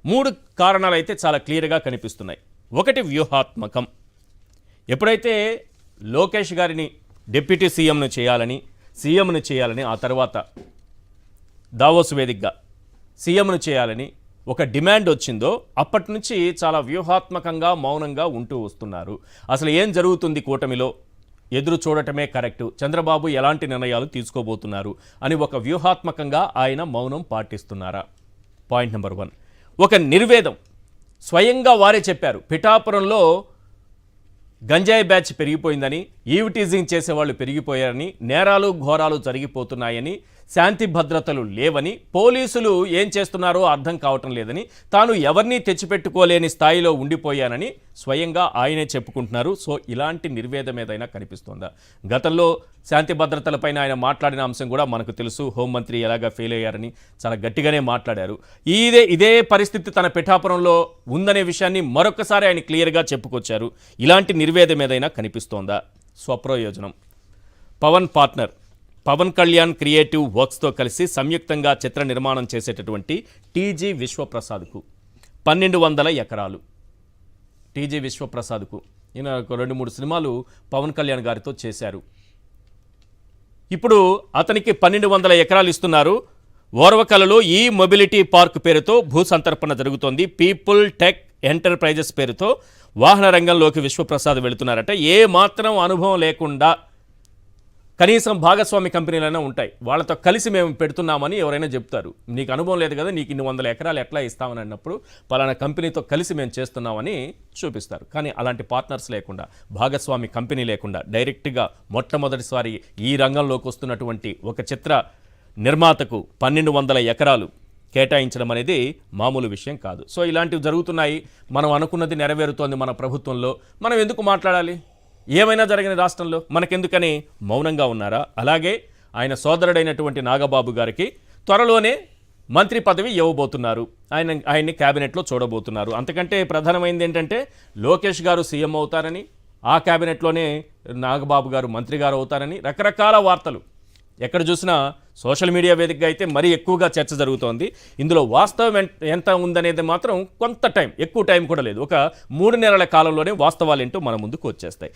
3 కారణాలు అయితే చాలా క్లియర్గా కనిపిస్తున్నాయి. ఒకటి వ్యూహాత్మకం. ఎప్పుడైతే లోకేష్ గారిని డిప్యూటీ సీఎంను చేయాలని ఆ తర్వాత దావోస్ వేదికగా సీఎంను చేయాలని ఒక డిమాండ్ వచ్చిందో అప్పటి నుంచి చాలా వ్యూహాత్మకంగా మౌనంగా ఉంటూ వస్తున్నారు. అసలు ఏం జరుగుతుంది కూటమిలో, ఎదురు చూడటమే కరెక్టు, చంద్రబాబు ఎలాంటి నిర్ణయాలు తీసుకోబోతున్నారు అని ఒక వ్యూహాత్మకంగా ఆయన మౌనం పాటిస్తున్నారా? Point number 1. ఒక నిర్వేదం స్వయంగా వారే చెప్పారు. పిఠాపురంలో గంజాయి బ్యాచ్ పెరిగిపోయిందని, ఈవిటీజింగ్ చేసేవాళ్ళు పెరిగిపోయారని, నేరాలు ఘోరాలు జరిగిపోతున్నాయని, శాంతి భద్రతలు లేవని, పోలీసులు ఏం చేస్తున్నారో అర్థం కావటం లేదని, తాను ఎవరినీ తెచ్చిపెట్టుకోలేని స్థాయిలో ఉండిపోయానని స్వయంగా ఆయనే చెప్పుకుంటున్నారు. సో ఇలాంటి నిర్వేదం ఏదైనా కనిపిస్తోందా? గతంలో శాంతి భద్రతలపైన ఆయన మాట్లాడిన అంశం కూడా మనకు తెలుసు. హోంమంత్రి ఎలాగా ఫెయిల్ అయ్యారని చాలా గట్టిగానే మాట్లాడారు. ఇదే పరిస్థితి తన పిఠాపురంలో ఉందనే విషయాన్ని మరొకసారి ఆయన క్లియర్గా చెప్పుకొచ్చారు. ఇలాంటి నిర్వేదం ఏదైనా కనిపిస్తోందా? స్వప్రయోజనం. పవన్ కళ్యాణ్ క్రియేటివ్ వర్క్స్తో కలిసి సంయుక్తంగా చిత్ర నిర్మాణం చేసేటటువంటి టీజీ విశ్వప్రసాద్కు 1200 ఎకరాలు. టీజీ విశ్వప్రసాద్కు ఈయన 2-3 సినిమాలు పవన్ కళ్యాణ్ గారితో చేశారు. ఇప్పుడు అతనికి 1200 ఎకరాలు ఇస్తున్నారు. ఓర్వకలలో ఈ మొబిలిటీ పార్క్ పేరుతో భూసంతర్పణ జరుగుతోంది. పీపుల్ టెక్ ఎంటర్ప్రైజెస్ పేరుతో వాహన రంగంలోకి విశ్వప్రసాద్ వెళుతున్నారట. ఏ మాత్రం అనుభవం లేకుండా కనీసం భాగస్వామి కంపెనీలైనా ఉంటాయి, వాళ్ళతో కలిసి మేము పెడుతున్నామని ఎవరైనా చెప్తారు. నీకు అనుభవం లేదు కదా, నీకు 100 ఎకరాలు ఎట్లా ఇస్తామని అన్నప్పుడు పలానా కంపెనీతో కలిసి మేము చేస్తున్నామని చూపిస్తారు. కానీ అలాంటి పార్ట్నర్స్ లేకుండా, భాగస్వామి కంపెనీ లేకుండా డైరెక్ట్గా మొట్టమొదటిసారి ఈ రంగంలోకి వస్తున్నటువంటి ఒక చిత్ర నిర్మాతకు 1200 ఎకరాలు కేటాయించడం అనేది మామూలు విషయం కాదు. సో ఇలాంటివి జరుగుతున్నాయి. మనం అనుకున్నది నెరవేరుతోంది మన ప్రభుత్వంలో. మనం ఎందుకు మాట్లాడాలి? ఏమైనా జరిగిన రాష్ట్రంలో మనకెందుకని మౌనంగా ఉన్నారా? అలాగే ఆయన సోదరుడైనటువంటి నాగబాబు గారికి త్వరలోనే మంత్రి పదవి ఇవ్వబోతున్నారు. ఆయన్ని క్యాబినెట్లో చూడబోతున్నారు. అంతకంటే ప్రధానమైనది ఏంటంటే లోకేష్ గారు సీఎం అవుతారని, ఆ క్యాబినెట్లోనే నాగబాబు గారు మంత్రి గారు అవుతారని రకరకాల వార్తలు ఎక్కడ చూసినా సోషల్ మీడియా వేదికగా అయితే మరీ ఎక్కువగా చర్చ జరుగుతోంది. ఇందులో వాస్తవం ఎంత ఉందనేది మాత్రం కొంత ఎక్కువ టైం కూడా లేదు. ఒక 3 నెలల కాలంలోనే వాస్తవాలేంటో మన ముందుకు వచ్చేస్తాయి.